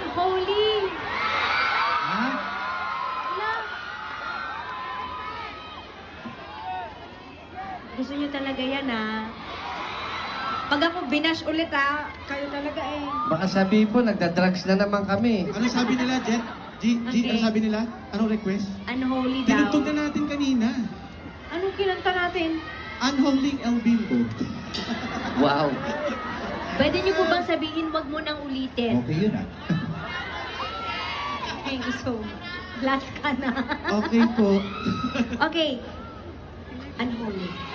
Unholy. Ha? Wala. Gusto niyo talaga yan, Pag ako binash ulit, kayo talaga eh. Baka sabihin po, nagda-drugs na naman kami. Ano sabi nila, Jet? Okay. Ano sabi nila? Anong request? Unholy daw. Tinugtog na natin kanina. Anong kinanta natin? Unholy El Bimbo. Wow. Pwede niyo po bang sabihin, wag mo nang ulitin? Okay yun Thank you so much. Last ka na. Okay po. Okay. Unholy.